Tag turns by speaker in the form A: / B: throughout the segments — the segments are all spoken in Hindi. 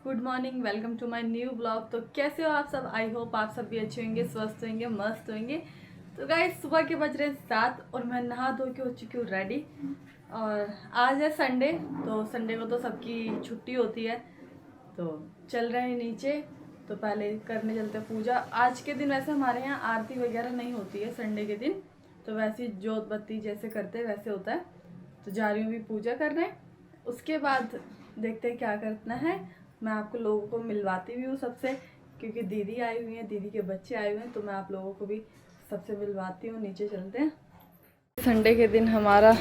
A: Good morning, welcome to my new blog. तो कैसे हो आप सब? आई होप आप सब भी अच्छे होंगे, स्वस्थ होंगे, मस्त होंगे। तो गाइस सुबह के बज रहे 7 और मैं नहा धो के हो चुकी हूँ रेडी। और आज है संडे, तो संडे को तो सबकी छुट्टी होती है, तो चल रहे हैं नीचे। तो पहले करने चलते हैं पूजा। आज के दिन वैसे हमारे यहाँ आरती वगैरह नहीं होती है संडे के दिन, तो वैसे जोत बत्ती जैसे करते हैं वैसे होता है। तो जा रही हूँ भी पूजा करने, उसके बाद देखते हैं क्या करना है। मैं आपको लोगों को मिलवाती भी हूँ सबसे, क्योंकि दीदी आई हुई हैं, दीदी के बच्चे आए हुए हैं, तो मैं आप लोगों को भी सबसे मिलवाती हूँ। नीचे चलते हैं। संडे के दिन हमारा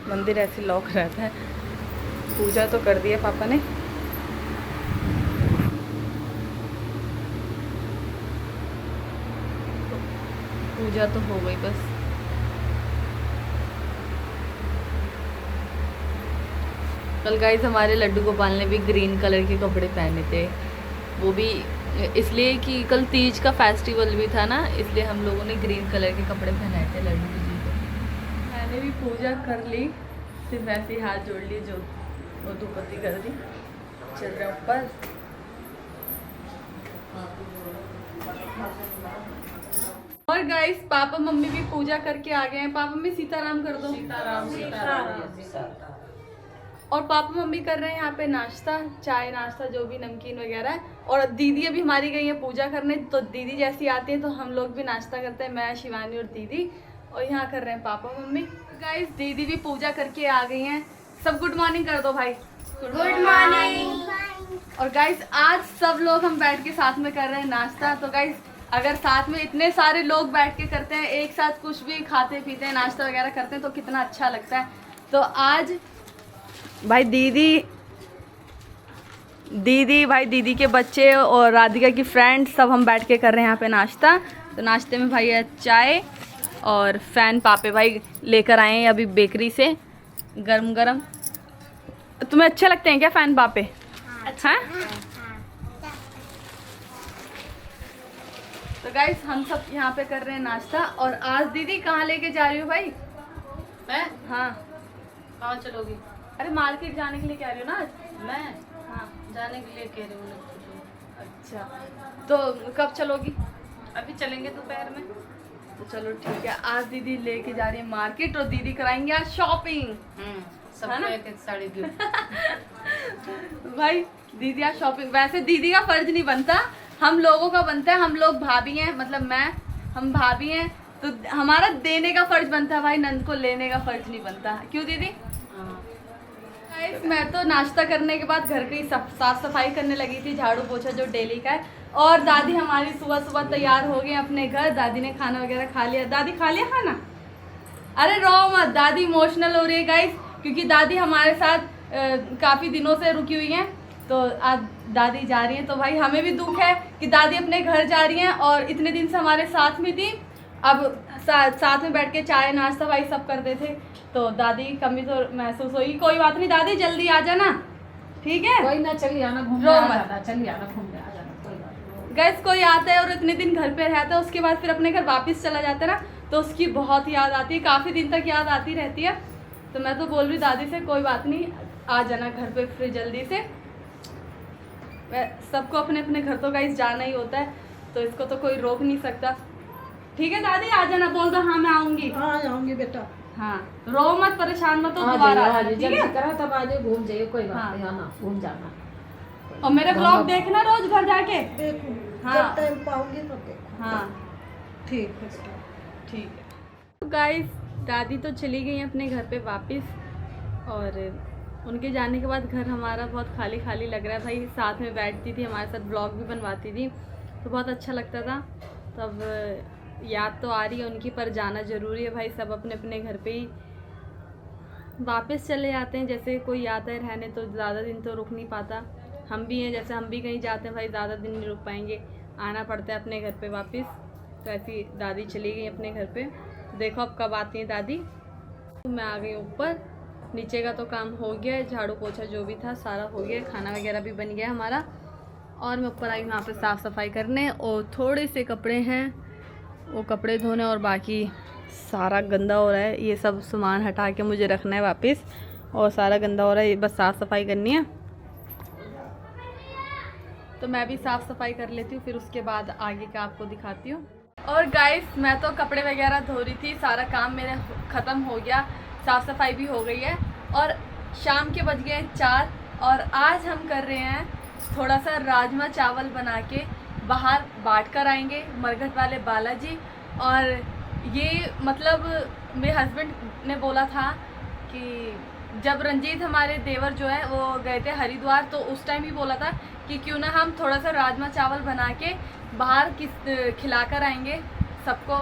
A: मंदिर ऐसे लॉक रहता है। पूजा तो कर दिया पापा ने, पूजा तो हो गई बस। कल गाइस हमारे लड्डू गोपाल ने भी ग्रीन कलर के कपड़े पहने थे, वो भी इसलिए कि कल तीज का फेस्टिवल भी था ना, इसलिए हम लोगों ने ग्रीन कलर के कपड़े पहनाए थे लड्डू जी को। मैंने भी पूजा कर ली, सिर्फ ऐसे ही हाथ जोड़ लिए, जो वो धूपबत्ती कर दी। चल रहे ऊपर। और गाइस पापा मम्मी भी पूजा करके आ गए हैं। पापा मम्मी सीताराम कर दो। सीताराम सीताराम। और पापा मम्मी कर रहे हैं यहाँ पे नाश्ता, चाय नाश्ता जो भी नमकीन वगैरह है। और दीदी अभी हमारी गई है पूजा करने, तो दीदी जैसी आती है तो हम लोग भी नाश्ता करते हैं, मैं शिवानी और दीदी। और यहाँ कर रहे हैं पापा मम्मी। गाइस दीदी भी पूजा करके आ गई हैं। सब गुड मॉर्निंग कर दो भाई।
B: Good morning.
A: और गाइस आज सब लोग हम बैठ के साथ में कर रहे हैं नाश्ता। तो गाइस अगर साथ में इतने सारे लोग बैठ के करते हैं, एक साथ कुछ भी खाते पीते हैं, नाश्ता वगैरह करते हैं, तो कितना अच्छा लगता है। तो आज भाई दीदी भाई दीदी के बच्चे और राधिका की फ्रेंड सब हम बैठ के कर रहे हैं यहाँ पे नाश्ता। तो नाश्ते में भाई है चाय और फैन पापे भाई लेकर आए हैं अभी बेकरी से, गरम गरम। तुम्हें अच्छे लगते हैं क्या फैन पापे? अच्छा है। तो गाइस हम सब यहाँ पे कर रहे हैं नाश्ता। और आज दीदी कहाँ लेके जा रही हो भाई?
B: मैं?
A: हाँ
B: कहाँ चलोगी?
A: अरे मार्केट जाने के लिए कह रही हो ना आज?
B: मैं?
A: हाँ
B: जाने के लिए कह रही हूँ।
A: अच्छा, तो कब चलोगी?
B: अभी चलेंगे दोपहर में।
A: तो चलो ठीक है। आज दीदी लेके जा रही है मार्केट और दीदी कराएंगे आज शॉपिंग।
B: सबको एक साड़ी गिफ्ट।
A: भाई दीदी आज शॉपिंग, वैसे दीदी का फर्ज नहीं बनता, हम लोगों का बनता है। हम लोग भाभी हैं, मतलब हम भाभी हैं, तो हमारा देने का फर्ज बनता है भाई, नंद को लेने का फर्ज नहीं बनता। क्यों दीदी? गाइस मैं तो नाश्ता करने के बाद घर की साफ सफाई करने लगी थी, झाड़ू पोछा जो डेली का है। और दादी हमारी सुबह सुबह तैयार हो गई अपने घर। दादी ने खाना वगैरह खा लिया। दादी खा लिया खाना? अरे रो मत, दादी इमोशनल हो रही है गाइस, क्योंकि दादी हमारे साथ काफ़ी दिनों से रुकी हुई हैं, तो आज दादी जा रही हैं। तो भाई हमें भी दुख है कि दादी अपने घर जा रही हैं, और इतने दिन से हमारे साथ में थी। अब साथ में बैठ के चाय नाश्ता भाई सब करते थे, तो दादी की कमी तो महसूस होगी। कोई बात नहीं दादी, जल्दी आ जाना, ठीक है?
B: कोई ना, चलिए आना घूमने,
A: रो
B: आ
A: मत।
B: जाना, चलिए आना घूमने, आ जाना, कोई बात नहीं।
A: गैस कोई आता है और इतने दिन घर पे रहता है, उसके बाद फिर अपने घर वापस चला जाता है ना, तो उसकी बहुत याद आती है, काफ़ी दिन तक याद आती रहती है। तो मैं तो बोल रही दादी से कोई बात नहीं, आ जाना घर पे फिर जल्दी से। सबको अपने अपने घर तो गाइस जाना ही होता है, तो इसको तो कोई रोक नहीं सकता। ठीक है दादी आ जाना, बोल दो हाँ मैं आऊँगी।
B: हाँ आऊँगी बेटा।
A: हाँ रो मत, परेशान मत हो, दोबारा आ जाना, ठीक है?
B: करा तब आ जाए, घूम जाइए, कोई बात
A: हाँ।
B: नहीं, आना घूम जाना।
A: और मेरे ब्लॉग देखना रोज घर जाके।
B: देखो
A: हाँ।
B: जब टाइम पाऊंगी तो देखो।
A: हाँ
B: ठीक है।
A: ठीक है। तो गाइस दादी तो चली गई अपने घर पे वापस, और उनके जाने के बाद घर हमारा बहुत खाली खाली लग रहा है। भाई साथ में बैठती थी, हमारे साथ ब्लॉग भी बनवाती थी, तो बहुत अच्छा लगता था। तब याद तो आ रही है उनकी, पर जाना ज़रूरी है भाई। सब अपने अपने घर पे ही वापस चले जाते हैं। जैसे कोई आता है रहने तो ज़्यादा दिन तो रुक नहीं पाता। हम भी हैं, जैसे हम भी कहीं जाते हैं भाई ज़्यादा दिन नहीं रुक पाएंगे, आना पड़ता है अपने घर पे वापस। तो ऐसी दादी चली गई अपने घर पे। तो देखो अब कब आती हैं दादी। तो मैं आ गई ऊपर, नीचे का तो काम हो गया है, झाड़ू पोछा जो भी था सारा हो गया, खाना वगैरह भी बन गया हमारा। और मैं ऊपर आई वहाँ पे साफ़ सफाई करने, और थोड़े से कपड़े हैं वो कपड़े धोने, और बाकी सारा गंदा हो रहा है। ये सब सामान हटा के मुझे रखना है वापस, और सारा गंदा हो रहा है, ये बस साफ़ सफाई करनी है। तो मैं भी साफ़ सफाई कर लेती हूँ, फिर उसके बाद आगे का आपको दिखाती हूँ। और गाइस मैं तो कपड़े वगैरह धो रही थी, सारा काम मेरा ख़त्म हो गया, साफ़ सफाई भी हो गई है और शाम के बज गए 4 और आज हम कर रहे हैं थोड़ा सा राजमा चावल बना के बाहर बांट कर आएंगे मरघट वाले बालाजी। और ये मतलब मेरे हस्बैंड ने बोला था कि जब रंजीत हमारे देवर जो है वो गए थे हरिद्वार, तो उस टाइम ही बोला था कि क्यों ना हम थोड़ा सा राजमा चावल बना के बाहर खिला कर आएंगे सबको।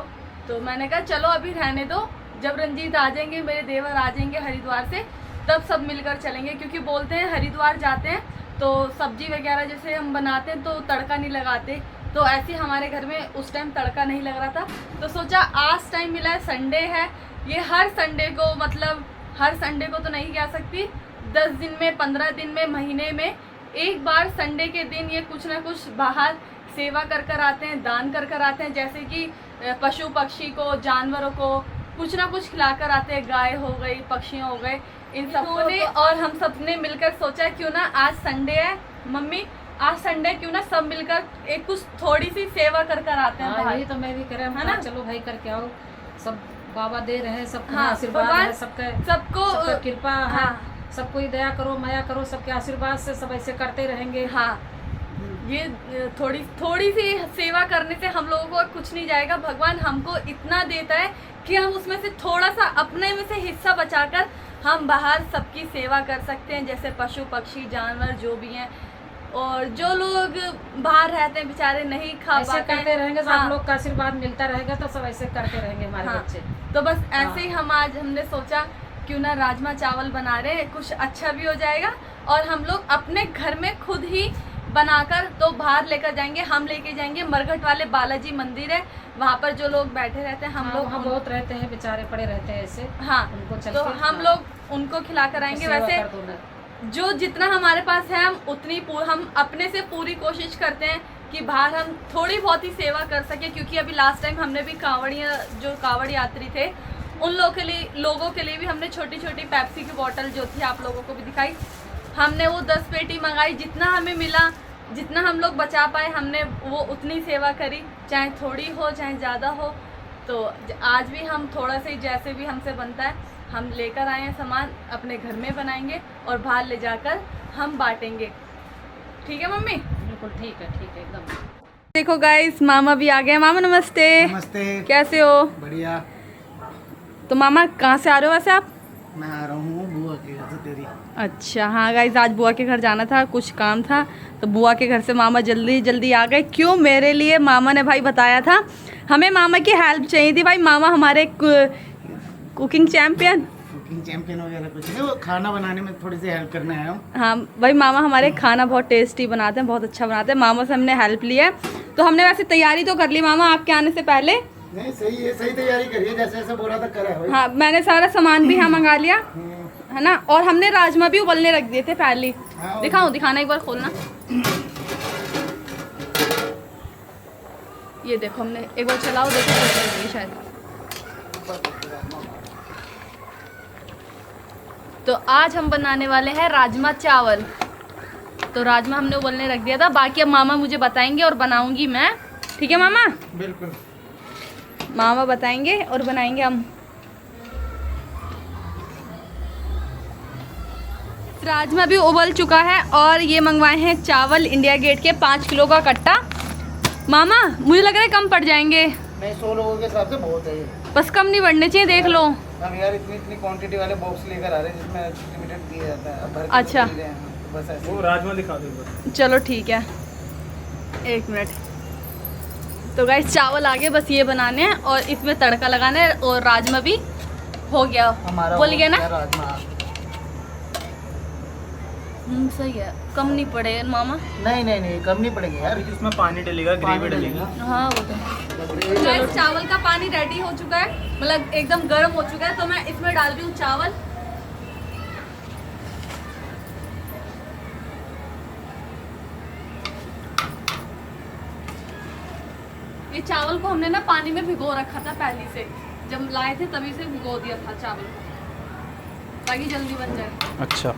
A: तो मैंने कहा चलो अभी रहने दो, जब रंजीत आ जाएंगे, मेरे देवर आ जाएंगे हरिद्वार से, तब सब मिलकर चलेंगे। क्योंकि बोलते हैं हरिद्वार जाते हैं तो सब्जी वगैरह जैसे हम बनाते हैं तो तड़का नहीं लगाते, तो ऐसे हमारे घर में उस टाइम तड़का नहीं लग रहा था। तो सोचा आज टाइम मिला है, संडे है, ये हर संडे को, मतलब हर संडे को तो नहीं कह सकती, 10 दिन में, 15 दिन में, महीने में एक बार संडे के दिन ये कुछ ना कुछ बाहर सेवा कर कर आते हैं, दान कर कर आते हैं। जैसे कि पशु पक्षी को, जानवरों को कुछ ना कुछ खिला कर आते हैं, गाय हो गई, पक्षी हो गए, इन सबको ने। और हम सब ने मिलकर सोचा क्यों ना आज संडे है, मम्मी आज संडे क्यों ना सब मिलकर एक कुछ थोड़ी सी सेवा कर कर आते हैं।
B: हाँ, यही तो मैं भी कह रहा हूँ,
A: है ना?
B: चलो भाई करके आओ, सब बाबा दे रहे हैं, सबको
A: हाँ,
B: आशीर्वाद है, सबका
A: सबको
B: कृपा है।
A: हाँ,
B: सबको ही दया करो, माया करो, सबके आशीर्वाद से सब ऐसे करते रहेंगे।
A: हाँ, ये थोड़ी सी सेवा करने से हम लोगों को कुछ नहीं जाएगा। भगवान हमको इतना देता है कि हम उसमें से थोड़ा सा अपने में से हिस्सा बचाकर हम बाहर सबकी सेवा कर सकते हैं। जैसे पशु पक्षी जानवर जो भी हैं, और जो लोग बाहर रहते हैं बेचारे नहीं खा
B: ऐसे
A: पाते
B: करते रहेंगे, सब
A: हाँ,
B: लोग का आशीर्वाद मिलता रहेगा तो सब ऐसे करते रहेंगे हमारे
A: हाँ,
B: बच्चे।
A: तो बस ऐसे ही हम आज हमने सोचा क्यों ना राजमा चावल बना रहे हैं, कुछ अच्छा भी हो जाएगा और हम लोग अपने घर में खुद ही बनाकर तो बाहर लेकर जाएंगे। हम लेके जाएंगे मरघट वाले बालाजी मंदिर है, वहाँ पर जो लोग बैठे रहते हैं, हम लोग
B: वहाँ बहुत रहते हैं, बेचारे पड़े रहते हैं ऐसे।
A: हाँ,
B: उनको चल
A: तो
B: के,
A: हम लोग उनको खिला कर आएंगे। वैसे जो जितना हमारे पास है हम उतनी हम अपने से पूरी कोशिश करते हैं कि बाहर हम थोड़ी बहुत ही सेवा कर सके। क्योंकि अभी लास्ट टाइम हमने भी जो कांवड़ यात्री थे उन लोगों के लिए भी हमने छोटी छोटी पेप्सी की बोतल जो थी आप लोगों को भी दिखाई, हमने वो 10 पेटी मंगाई। जितना हमें मिला, जितना हम लोग बचा पाए, हमने वो उतनी सेवा करी, चाहे थोड़ी हो चाहे ज़्यादा हो। तो आज भी हम थोड़ा सा ही जैसे भी हमसे बनता है हम लेकर आए हैं सामान, अपने घर में बनाएंगे और बाहर ले जाकर हम बांटेंगे। ठीक है मम्मी?
B: बिल्कुल ठीक है एकदम।
A: देखो गाइस मामा भी आ गए। मामा नमस्ते।
C: नमस्ते।
A: कैसे हो?
C: बढ़िया।
A: तो मामा कहाँ से आ रहे हो वैसे आप?
C: मैं आ रहा हूँ बुआ के घर से तेरी।
A: अच्छा हाँ गाइस, आज बुआ के घर जाना था, कुछ काम था, तो बुआ के घर से मामा जल्दी जल्दी आ गए। क्यों? मेरे लिए मामा ने भाई बताया था, हमें मामा की हेल्प चाहिए थी। भाई मामा हमारे कुकिंग चैम्पियन
C: वगैरह कुछ नहीं, वो खाना बनाने में थोड़ी सी हेल्प करने आया हूँ।
A: हाँ भाई मामा हमारे खाना बहुत टेस्टी बनाते हैं, बहुत अच्छा बनाते हैं। मामा से हमने हेल्प ली है, तो हमने वैसे तैयारी तो कर ली मामा आपके आने से पहले।
C: नहीं सही है, सही तैयारी करिए, जैसे जैसे बोला था करा है।
A: हाँ मैंने सारा सामान भी यहाँ मंगा लिया है ना, और हमने राजमा भी उबलने रख दिए थे पहले।
C: हाँ,
A: दिखाना एक बार, खोलना। ये देखो हमने एक बार चलाओ, देखो शायद। तो आज हम बनाने वाले हैं राजमा चावल। तो राजमा हमने उबलने रख दिया था, बाकी अब मामा मुझे बताएंगे और बनाऊंगी मैं। ठीक है मामा?
C: बिल्कुल।
A: मामा बताएंगे और बनाएंगे हम। राजमा भी उबल चुका है और ये मंगवाए हैं चावल इंडिया गेट के 5 किलो का कट्टा। मामा मुझे लग रहा है कम पड़ जाएंगे।
C: नहीं 100 लोगों के हिसाब से बहुत है ये।
A: बस कम नहीं बढ़ने चाहिए, देख लो।
C: हम यार इतनी क्वांटिटी वाले बॉक्स लेकर आ रहे हैं जिसमें लिमिटेड दिया जाता है। अब भर के
A: अच्छा।
C: दे रहे हैं, तो बस ऐसे।
D: वो राजमा दिखा दो।
A: चलो ठीक है, 1 मिनट। तो गाइस चावल आगे बस ये बनाने हैं और इसमें तड़का लगाना है, और राजमा भी हो गया।
C: हमारा
A: बोल गया ना?
C: राजमा
A: सही है, कम नहीं पड़े मामा।
C: नहीं कम नहीं पड़ेंगे यार।
D: इसमें पानी डलेगा, ग्रेवी डलेगी।
A: हाँ वो तो। गाइस चावल का पानी रेडी हो चुका है, मतलब एकदम गर्म हो चुका है, तो मैं इसमें डाल रही हूँ चावल। ये चावल को हमने ना पानी में भिगो रखा था पहले से, जब लाए थे तभी से भिगो दिया था चावल को, ताकि जल्दी बन जाए।
D: अच्छा।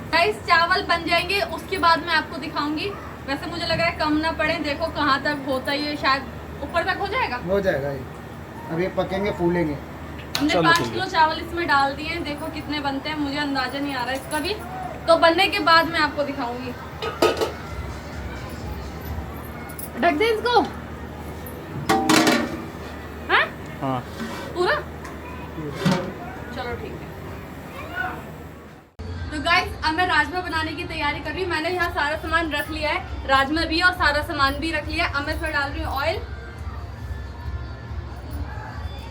A: गाइस चावल बन जाएंगे उसके बाद मैं आपको दिखाऊंगी वैसे मुझे लग रहा है कम ना पड़े, देखो कहाँ तक होता ही है, शायद ऊपर तक हो जाएगा।
C: हो जाएगा ये, अब ये पकेंगे फूलेंगे।
A: हमने
D: चलो
A: 5
D: ठीक है।
A: किलो चावल इसमें डाल दिए हैं, देखो कितने बनते हैं, मुझे अंदाजा नहीं आ रहा इसका भी, तो बनने के बाद मैं आपको दिखाऊंगी। ढक दे इसको। हाँ
D: हाँ
A: पूरा, चलो ठीक है। तो गाइस अब मैं राजमा बनाने की तैयारी कर रही हूँ। मैंने यहाँ सारा सामान रख लिया है, राजमा भी और सारा सामान भी रख लिया है। अब मैं इसमें डाल रही हूँ ऑयल,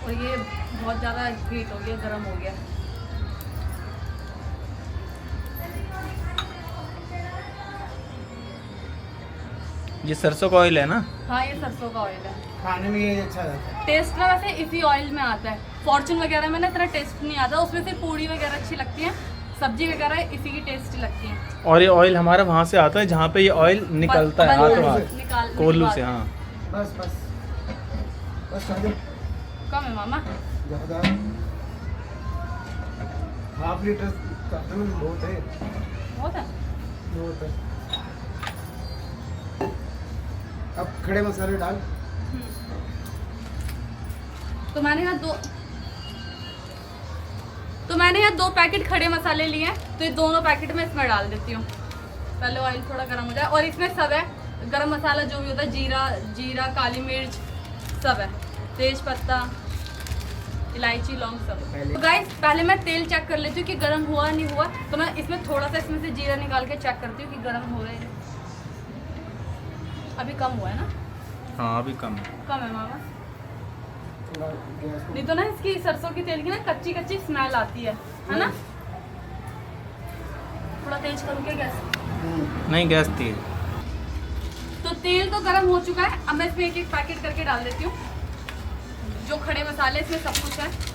A: और ये बहुत ज़्यादा हीट हो गया, गर्म हो गया।
D: ये सरसों का ऑयल है ना?
A: हाँ ये सरसों का ऑयल है,
C: खाने में ये अच्छा रहता है।
A: टेस्ट ना वैसे इसी ऑयल में आता है। फॉर्चून वगैरह में ना इतना टेस्ट नहीं आता, उसमें सिर्फ पूड़ी वगैरह अच्छी लगती है, सब्जी वगैरह इसी की टेस्टी लगती है।
D: और ये ऑयल हमारा वहाँ से आता है जहाँ पे ये ऑयल निकलता है, हाथों हाथ
A: निकाल
D: कोल्लू से। हाँ
C: बस बस बस कर दो।
A: कम है मामा।
C: ज़्यादा हाफ लीटर कर दो, बहुत है,
A: बहुत है।
C: बहुत है। अब खड़े मसाले डाल।
A: तो मैंने यहाँ दो पैकेट खड़े मसाले लिए हैं, तो ये दोनों पैकेट में इसमें डाल देती हूँ। पहले ऑयल थोड़ा गर्म हो जाए, और इसमें सब है, गरम मसाला जो भी होता है, जीरा काली मिर्च सब है, तेज पत्ता, इलायची, लौंग सब। तो गाइस पहले मैं तेल चेक कर लेती हूँ कि गर्म हुआ नहीं हुआ, तो मैं इसमें थोड़ा सा इसमें से जीरा निकाल के चेक करती हूँ कि गर्म हो रहे हैं। अभी कम हुआ है ना?
D: हाँ अभी कम है।
A: कम है मामा,
C: थोड़ा गैस को
A: नहीं तो ना इसकी सरसों की तेल की ना कच्ची कच्ची स्मेल आती है ना? थोड़ा तेज करूँ क्या गैस?
D: नहीं गैस तेज।
A: तो तेल तो गर्म हो चुका है, अब मैं इसमें एक एक पैकेट करके डाल देती हूँ। जो खड़े मसाले इसमें सब कुछ है।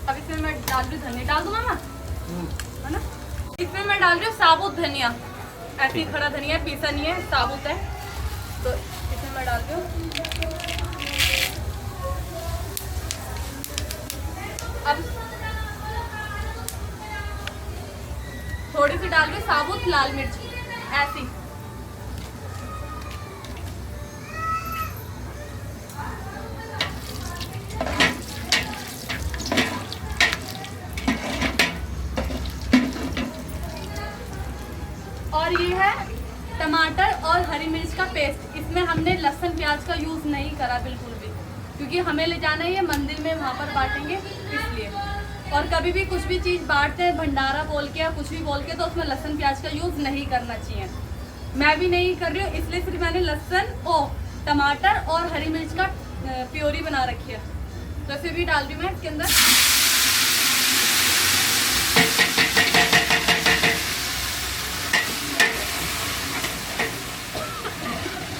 A: अब इसमें मैं डाल रही हूँ धनिया, डाल दूँ मामा, है ना? इसमें मैं डाल रही हूँ साबुत धनिया, ऐसे ही खड़ा धनिया, पीसा नहीं है, साबुत है, तो इसमें मैं डाल रही हूँ। अब थोड़ी सी डाल रही हूँ साबुत लाल मिर्च, ऐसी। और ये है टमाटर और हरी मिर्च का पेस्ट। इसमें हमने लहसुन प्याज का यूज़ नहीं करा बिल्कुल भी, क्योंकि हमें ले जाना है ये मंदिर में, वहाँ पर बांटेंगे इसलिए। और कभी भी कुछ भी चीज़ बांटते हैं भंडारा बोल के या कुछ भी बोल के, तो उसमें लहसुन प्याज का यूज़ नहीं करना चाहिए। मैं भी नहीं कर रही हूँ, इसलिए सिर्फ मैंने लहसुन टमाटर और हरी मिर्च का प्योरी बना रखी है, तो इसे भी डाल रही हूँ मैं इसके अंदर।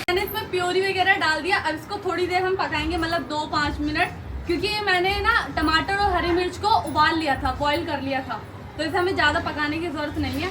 A: मैंने इसमें प्योरी वगैरह डाल दिया। अब इसको थोड़ी देर हम पकाएंगे, मतलब 2-5 मिनट, क्योंकि मैंने ना टमाटर और हरी मिर्च को उबाल लिया था, बॉईल कर लिया था, तो इसे हमें ज़्यादा पकाने की ज़रूरत नहीं है।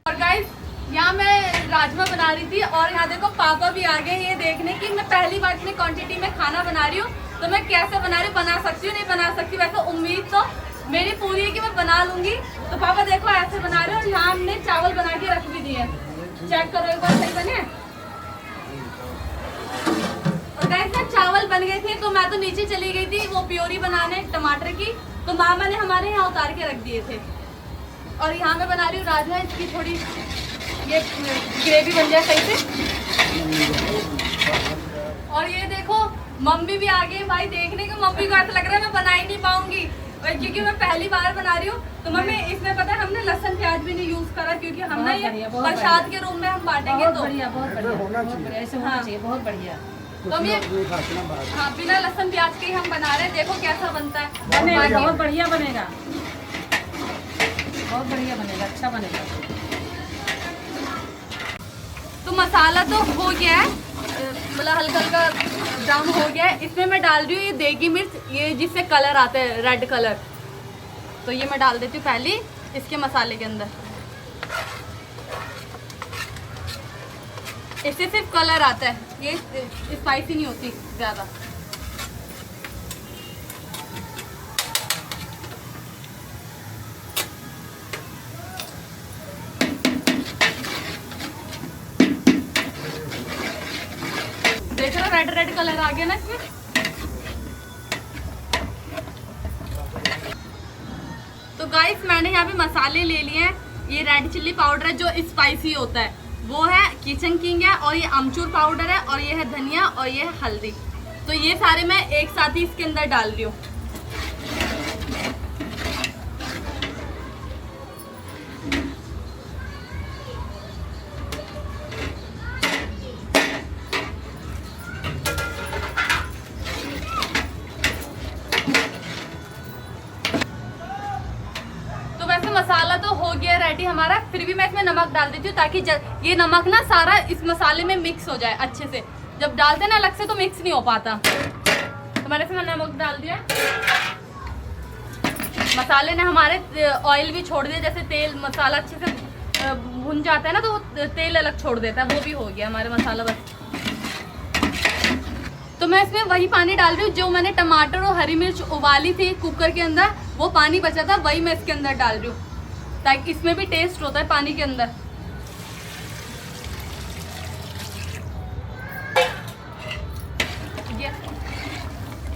A: और गाइस यहाँ मैं राजमा बना रही थी, और यहाँ देखो पापा भी आ गए ये देखने की मैं पहली बार इतनी क्वांटिटी में खाना बना रही हूँ, तो मैं कैसे बना रही हूँ, बना सकती हूँ नहीं बना सकती, वैसे उम्मीद तो मेरी पूरी है कि मैं बना लूंगी। तो पापा देखो ऐसे बना रहे हो, यहाँ हमने चावल बना के रख भी दिए, चेक करो एक बार सही बने। और गाइस ना चावल बन गए थे, तो मैं तो नीचे चली गई थी वो प्योरी बनाने टमाटर की, तो मामा ने हमारे यहाँ उतार के रख दिए थे। और यहाँ मैं बना रही हूँ राजमा, इसकी थोड़ी ये ग्रेवी बन जाए सही से। और ये देखो मम्मी भी आ गई भाई देखने को, मम्मी को ऐसा लग रहा है मैं बना ही नहीं पाऊंगी, क्योंकि मैं पहली बार बना रही हूँ। तो मम्मी इसमें पता है हमने लहसुन प्याज भी नहीं यूज करा, क्योंकि हम ना ये प्रसाद के रूप में हम बांटेंगे, तो
B: बहुत बढ़िया ऐसे होना चाहिए, बहुत बढ़िया।
A: तो हम ये हाँ बिना लहसुन प्याज के ही हम बना रहे हैं, देखो कैसा बनता है।
B: बनेगा, बहुत बढ़िया बनेगा, बहुत बढ़िया बनेगा, अच्छा बनेगा।
A: मसाला तो हो गया है, मतलब हल्का हल्का ब्राउन हो गया है। इसमें मैं डाल रही हूँ ये देगी मिर्च, ये जिससे कलर आता है रेड कलर। तो ये मैं डाल देती हूँ पहले इसके मसाले के अंदर। इससे सिर्फ कलर आता है, ये स्पाइसी नहीं होती ज़्यादा। देख रहे हो रेड रेड कलर आ गया ना इसमें। तो गाइस मैंने यहाँ पे मसाले ले लिए हैं। ये रेड चिल्ली पाउडर है जो स्पाइसी होता है, वो है किचन किंग है, और ये अमचूर पाउडर है, और ये है धनिया, और ये है हल्दी। तो ये सारे मैं एक साथ ही इसके अंदर डाल रही हूँ। मसाला तो हो गया रेडी हमारा, फिर भी मैं इसमें नमक डाल देती हूँ ताकि ये नमक ना सारा इस मसाले में मिक्स हो जाए अच्छे से। जब डालते ना अलग से तो मिक्स नहीं हो पाता। तो मैंने इसमें नमक डाल दिया। मसाले ने हमारे ऑयल भी छोड़ दिया, जैसे तेल मसाला अच्छे से भुन जाता है ना तो तेल अलग छोड़ देता है, वो भी हो गया हमारे मसाला बस। तो मैं इसमें वही पानी डाल रही हूँ जो मैंने टमाटर और हरी मिर्च उबाली थी कुकर के अंदर, वो पानी बचा था वही मैं इसके अंदर डाल रही हूँ ताकि इसमें भी टेस्ट होता है पानी के अंदर।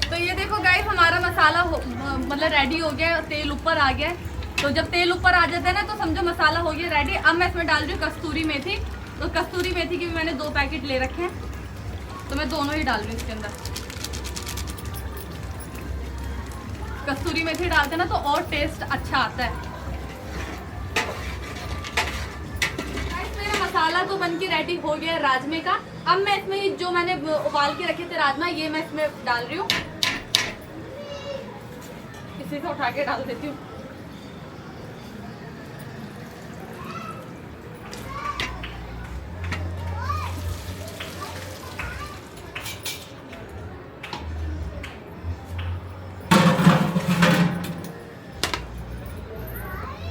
A: तो ये देखो गाइस हमारा मसाला मतलब रेडी हो गया, तेल ऊपर आ गया। तो जब तेल ऊपर आ जाता है ना तो समझो मसाला हो गया रेडी। अब मैं इसमें डाल रही हूँ कस्तूरी मेथी। तो कस्तूरी मेथी के भी मैंने 2 पैकेट ले रखे हैं, तो मैं दोनों ही डाल रही हूँ इसके अंदर। कस्तूरी मेथी डालते ना तो और टेस्ट अच्छा आता है। मेरा मसाला तो बन के रेडी हो गया राजमे का। अब मैं इसमें जो मैंने उबाल के रखे थे राजमा, ये मैं इसमें डाल रही हूँ। इसी से उठा के डाल देती हूँ।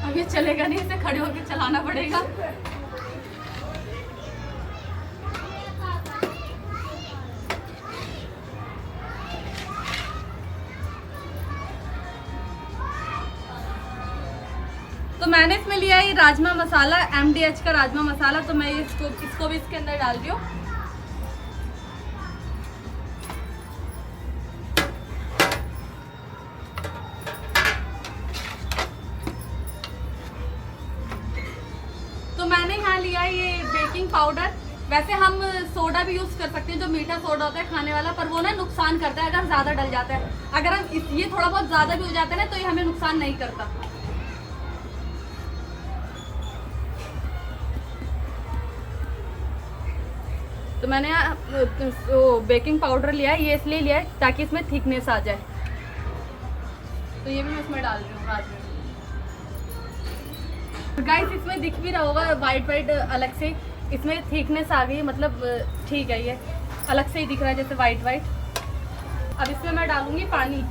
A: अब ये चलेगा नहीं, इसे खड़े होकर चलाना पड़ेगा। तो मैंने इसमें लिया है राजमा मसाला, MDH का राजमा मसाला। तो मैं इसको भी इसके अंदर डाल रही हूँ। तो मैंने यहाँ लिया है ये बेकिंग पाउडर। वैसे हम सोडा भी यूज़ कर सकते हैं, जो मीठा सोडा होता है खाने वाला, पर वो ना नुकसान करता है अगर ज़्यादा डल जाता है। अगर हम ये थोड़ा बहुत ज़्यादा भी हो जाता है ना तो ये हमें नुकसान नहीं करता। तो मैंने बेकिंग पाउडर लिया है, ये इसलिए लिया है ताकि इसमें थिकनेस आ जाए। तो ये भी मैं इसमें डाल रही हूँ राजमे। गाइस इसमें दिख भी रहा होगा वाइट वाइट अलग से, इसमें थिकनेस आ गई, मतलब ठीक है, ये अलग से ही दिख रहा है जैसे वाइट वाइट। अब इसमें मैं डालूंगी पानी।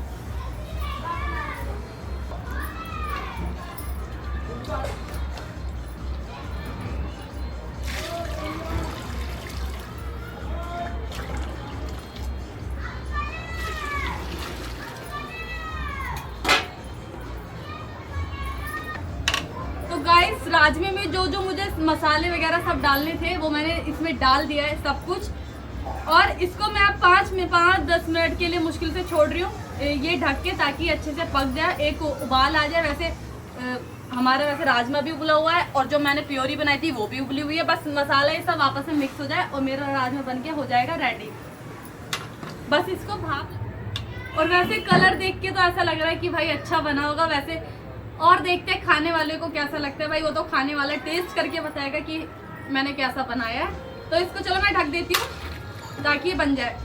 A: गाइस राजमे में जो जो मुझे मसाले वगैरह सब डालने थे वो मैंने इसमें डाल दिया है सब कुछ। और इसको मैं अब 5-10 मिनट के लिए मुश्किल से छोड़ रही हूँ ये ढक के, ताकि अच्छे से पक जाए, एक उबाल आ जाए। वैसे हमारा वैसे राजमा भी उबला हुआ है और जो मैंने प्योरी बनाई थी वो भी उबली हुई है। बस मसाला ये सब आपस में मिक्स हो जाए और मेरा राजमा बन के हो जाएगा रेडी। बस इसको भाप। और वैसे कलर देख के तो ऐसा लग रहा है कि भाई अच्छा बना होगा। वैसे और देखते हैं खाने वाले को कैसा लगता है, भाई वो तो खाने वाला टेस्ट करके बताएगा कि मैंने कैसा बनाया है। तो इसको चलो मैं ढक देती हूँ ताकि ये बन जाए।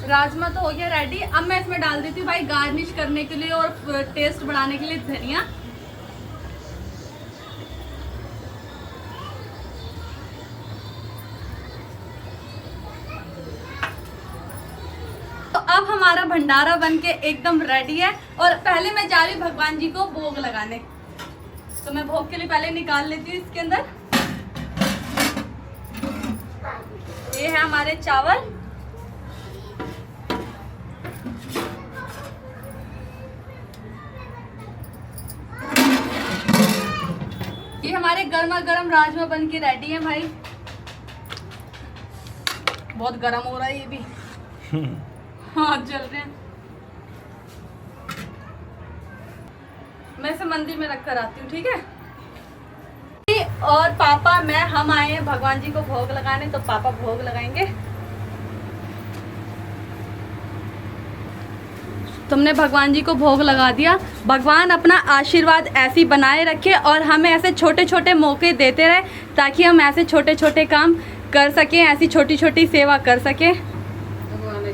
A: राजमा तो हो गया रेडी। अब मैं इसमें डाल देती हूँ भाई गार्निश करने के लिए और टेस्ट बढ़ाने के लिए धनिया। हमारा भंडारा बन के एकदम रेडी है। और पहले मैं जा रही हूँ भगवान जी को भोग लगाने, तो मैं भोग के लिए पहले निकाल लेती हूँ इसके अंदर। ये है हमारे चावल, ये हमारे गर्मा गर्म राजमा बन के रेडी है भाई। बहुत गर्म हो रहा है ये भी। हाँ जल रहे हैं। मैं इसे मंदिर में रख कर आती हूँ, ठीक है। और पापा मैं हम आए हैं भगवान जी को भोग लगाने, तो पापा भोग लगाएंगे। तुमने भगवान जी को भोग लगा दिया। भगवान अपना आशीर्वाद ऐसी बनाए रखे और हमें ऐसे छोटे छोटे मौके देते रहे, ताकि हम ऐसे छोटे छोटे काम कर सकें, ऐसी छोटी छोटी सेवा कर सकें।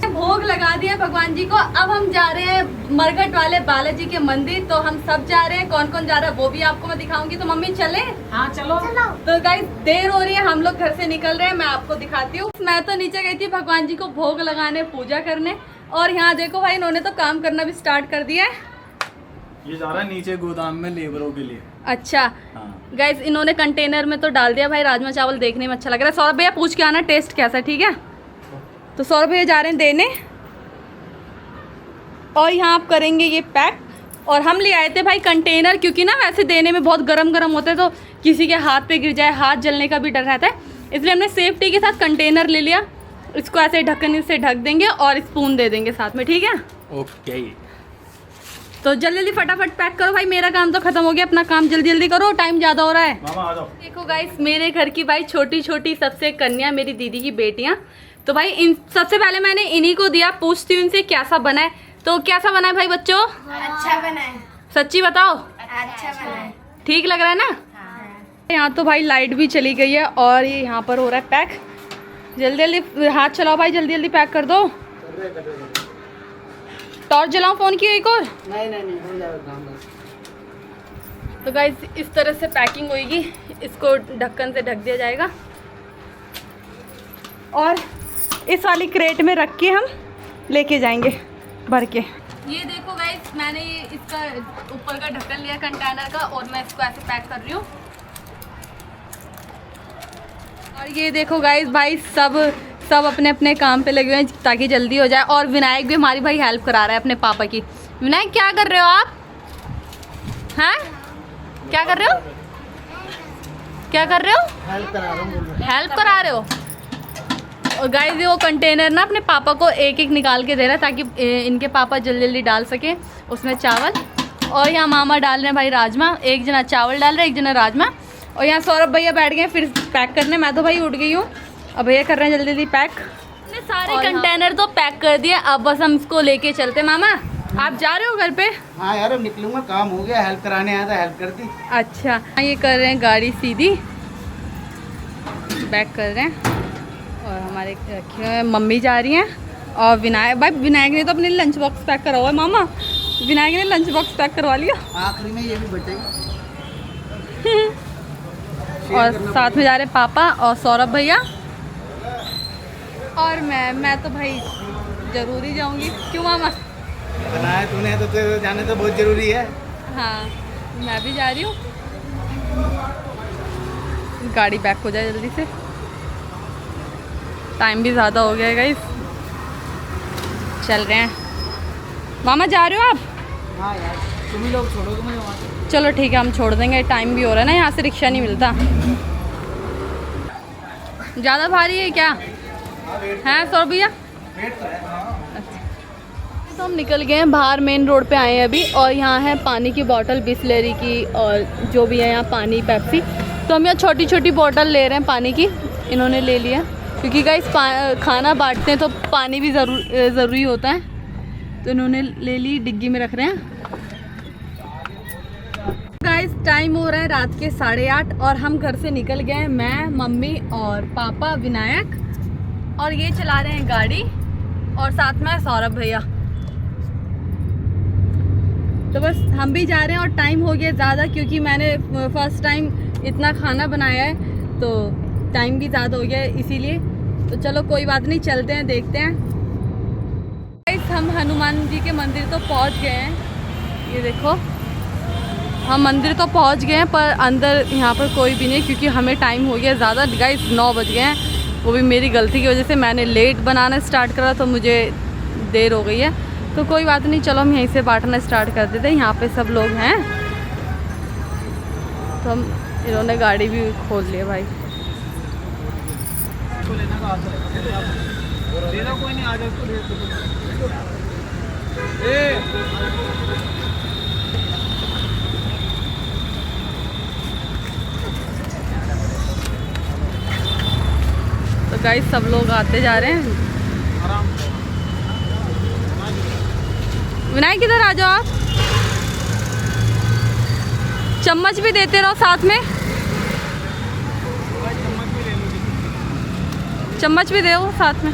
A: भोग लगा दिया भगवान जी को। अब हम जा रहे हैं मरघट वाले बालाजी के मंदिर, तो हम सब जा रहे हैं। कौन कौन जा रहा है वो भी आपको मैं दिखाऊंगी। तो मम्मी चले?
B: हाँ चलो।
A: तो गाइस देर हो रही है, हम लोग घर से निकल रहे हैं, मैं आपको दिखाती हूँ। मैं तो नीचे गई थी भगवान जी को भोग लगाने, पूजा करने, और यहाँ देखो भाई इन्होंने तो काम करना भी स्टार्ट कर दिया है।
D: ये जा रहा है नीचे गोदाम में लेबरों के लिए।
A: अच्छा
D: हाँ।
A: गाइस इन्होंने कंटेनर में तो डाल दिया भाई। राजमा चावल देखने में अच्छा लग रहा है। सौरभ भैया पूछ के आना टेस्ट कैसा है, ठीक है। तो सौरभ भैया जा रहे हैं देने, और यहाँ आप करेंगे ये पैक। और हम ले आए थे भाई कंटेनर, क्योंकि ना वैसे देने में बहुत गरम गरम होता है, तो किसी के हाथ पे गिर जाए, हाथ जलने का भी डर रहता है, इसलिए हमने सेफ्टी के साथ कंटेनर ले लिया। इसको ऐसे ढक्कन से ढक देंगे और स्पून दे देंगे साथ में, ठीक है।
D: ओके।
A: तो जल्दी जल्दी फटाफट पैक करो भाई, मेरा काम तो खत्म हो गया, अपना काम जल्दी जल्दी करो, टाइम ज़्यादा हो रहा है।
D: मामा आ जाओ।
A: देखो गाइस मेरे घर की भाई छोटी छोटी सबसे कन्या, मेरी दीदी की बेटियां। तो भाई इन सबसे पहले मैंने इन्हीं को दिया। पूछती हूँ इनसे कैसा बना है। तो कैसा बना है भाई बच्चों?
E: अच्छा बना है।
A: सच्ची बताओ,
E: अच्छा बना है।
A: ठीक लग रहा है ना?
E: हाँ।
A: यहाँ तो भाई लाइट भी चली गई है, और ये यहाँ पर हो रहा है पैक। जल्दी जल्दी हाथ चलाओ भाई, जल्दी जल्दी पैक कर दो। टॉर्च जलाओ फ़ोन की एक और।
C: नहीं हो जाएगा काम बस।
A: तो गाइस इस तरह से पैकिंग होगी, इसको ढक्कन से ढक दिया जाएगा, और इस वाली क्रेट में रख के हम लेके जाएंगे भर के। ये देखो गाइस मैंने ये इसका ऊपर का ढक्कन लिया कंटेनर का, और मैं इसको ऐसे पैक कर रही हूँ। और ये देखो गाइस भाई सब अपने अपने काम पे लगे हुए हैं ताकि जल्दी हो जाए। और विनायक भी हमारी भाई हेल्प करा रहा है अपने पापा की। विनायक क्या कर रहे हो आप? हैं क्या कर रहे हो? क्या कर रहे हो?
C: हेल्प करा रहा हूँ।
A: हेल्प करा रहे हो। और गाइस वो कंटेनर ना अपने पापा को एक एक निकाल के दे रहा है, ताकि इनके पापा जल्दी जल्दी डाल सके उसमें चावल। और यहाँ मामा डाल रहे हैं भाई राजमा, एक जना चावल डाल रहा है, एक जना राजमा। और यहाँ सौरभ भैया बैठ गए फिर पैक करने। मैं तो भाई उठ गई हूँ, अब भैया कर रहे हैं जल्दी जल्दी पैक। हमने सारे कंटेनर तो पैक कर दिए, अब बस हम इसको लेके चलते। मामा आप जा रहे हो घर पे?
C: हाँ यार अब निकलूंगा, काम हो गया, हेल्प कराने आया था, हेल्प कर दी।
A: अच्छा ये कर रहे हैं गाड़ी सीधी, बैक कर रहे हैं। और हमारे रखे हुए मम्मी जा रही हैं, और विनायक ने तो अपने लंच बॉक्स पैक करा हुआ है। मामा विनायक ने लंच बॉक्स पैक करवा लिया।
C: आखिरी में ये भी बचेगा।
A: और साथ में जा रहे पापा और सौरभ भैया, और मैं तो भाई जरूरी जाऊंगी। क्यों मामा?
C: बनाया तूने तो जाने तो बहुत जरूरी है।
A: हाँ मैं भी जा रही हूँ। गाड़ी बैक हो जाए जल्दी से, टाइम भी ज़्यादा हो गया है गाइस। चल रहे हैं। मामा जा रहे हो आप?
C: हाँ यार तुम ही लोग छोड़ोगे मुझे वहाँ से।
A: चलो ठीक है हम छोड़ देंगे, टाइम भी हो रहा है ना, यहाँ से रिक्शा नहीं मिलता। ज़्यादा भारी है क्या? हैं सौरभ भैया? तो हम निकल गए हैं बाहर, मेन रोड पे आए हैं अभी। और यहाँ है पानी की बोतल बिस्लेरी की, और जो भी है यहाँ पानी पेप्सी। तो हम यहाँ छोटी छोटी बोतल ले रहे हैं पानी की, इन्होंने ले लिया क्योंकि गाइस खाना बांटते हैं तो पानी भी ज़रूरी होता है, तो इन्होंने ले ली, डिग्गी में रख रहे हैं। गाइस टाइम हो रहा है रात के 8:30 और हम घर से निकल गए हैं, मैं मम्मी और पापा विनायक, और ये चला रहे हैं गाड़ी, और साथ में सौरभ भैया। तो बस हम भी जा रहे हैं, और टाइम हो गया ज़्यादा क्योंकि मैंने फर्स्ट टाइम इतना खाना बनाया है, तो टाइम भी ज़्यादा हो गया है इसीलिए। तो चलो कोई बात नहीं, चलते हैं देखते हैं। गाइस हम हनुमान जी के मंदिर तो पहुंच गए हैं, ये देखो हम मंदिर तो पहुंच गए हैं, पर अंदर यहाँ पर कोई भी नहीं क्योंकि हमें टाइम हो गया ज़्यादा गाइस, 9 बज गए हैं। वो भी मेरी गलती की वजह से, मैंने लेट बनाना स्टार्ट करा तो मुझे देर हो गई है। तो कोई बात नहीं, चलो हम यहीं से बांटना स्टार्ट कर देते हैं। यहाँ पे सब लोग हैं तो हम, इन्होंने गाड़ी भी खोल लिया भाई।
C: कोई नहीं, आ जाओ।
A: तो गाइस सब लोग आते जा रहे हैं। विनायक इधर आ जाओ आप, चम्मच भी देते रहो साथ में, चम्मच भी दो साथ में।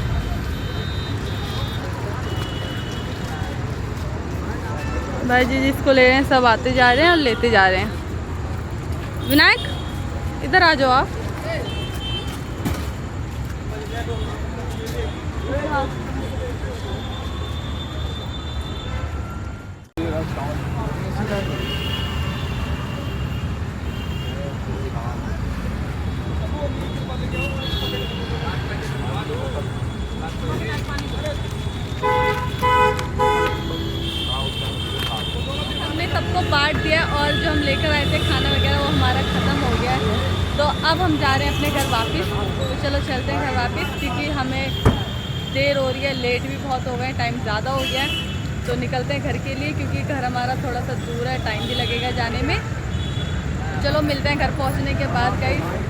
A: भाई जी जिसको ले रहे हैं सब आते जा रहे हैं और लेते जा रहे हैं। विनायक इधर आ जाओ आप। हमने सबको बांट दिया और जो हम लेकर आए थे खाना वगैरह वो हमारा ख़त्म हो गया है। तो अब हम जा रहे हैं अपने घर वापस। तो चलो चलते हैं घर वापस क्योंकि हमें देर हो रही है, लेट भी बहुत हो गए, टाइम ज़्यादा हो गया है। तो निकलते हैं घर के लिए क्योंकि घर हमारा थोड़ा सा दूर है, टाइम भी लगेगा जाने में। चलो मिलते हैं घर पहुँचने के बाद गाइस।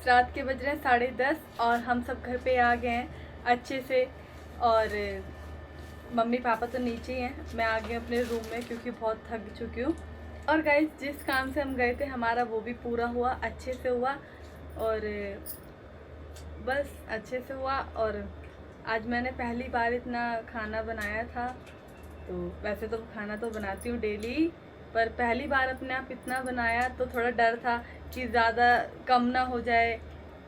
A: रात के बज रहे हैं 10:30 और हम सब घर पे आ गए हैं अच्छे से। और मम्मी पापा तो नीचे ही हैं, मैं आ गई अपने रूम में क्योंकि बहुत थक चुकी हूँ। और गाइस जिस काम से हम गए थे हमारा वो भी पूरा हुआ, अच्छे से हुआ और बस अच्छे से हुआ। और आज मैंने पहली बार इतना खाना बनाया था। तो वैसे तो खाना तो बनाती हूँ डेली, पर पहली बार अपने आप इतना बनाया तो थोड़ा डर था कि ज़्यादा कम ना हो जाए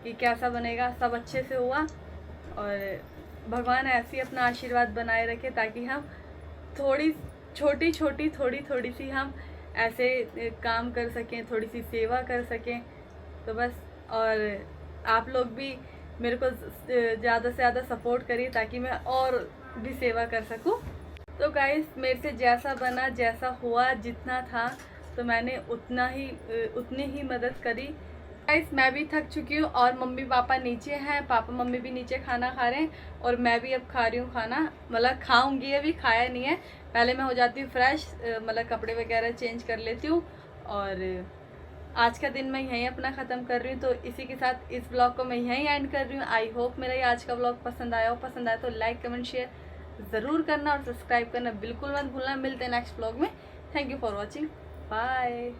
A: कि कैसा बनेगा। सब अच्छे से हुआ और भगवान ऐसे ही अपना आशीर्वाद बनाए रखे ताकि हम थोड़ी छोटी सी हम ऐसे काम कर सकें, थोड़ी सी सेवा कर सकें। तो बस, और आप लोग भी मेरे को ज़्यादा से ज़्यादा सपोर्ट करिए ताकि मैं और भी सेवा कर सकूं। तो गाइस मेरे से जैसा बना, जैसा हुआ, जितना था तो मैंने उतनी ही मदद करी। गाइस मैं भी थक चुकी हूँ और मम्मी पापा नीचे हैं, पापा मम्मी भी नीचे खाना खा रहे हैं और मैं भी अब खा रही हूँ खाना। मतलब खाऊंगी, अभी खाया नहीं है, पहले मैं हो जाती हूँ फ्रेश, मतलब कपड़े वगैरह चेंज कर लेती हूँ। और आज का दिन मैं यहीं अपना ख़त्म कर रही हूँ। तो इसी के साथ इस ब्लॉग को मैं यहीं एंड कर रही हूँ। आई होप मेरा ये आज का ब्लॉग पसंद आया हो। पसंद आया तो लाइक कमेंट शेयर ज़रूर करना और सब्सक्राइब करना बिल्कुल मत भूलना। मिलते हैं नेक्स्ट ब्लॉग में। Thank you for watching, bye.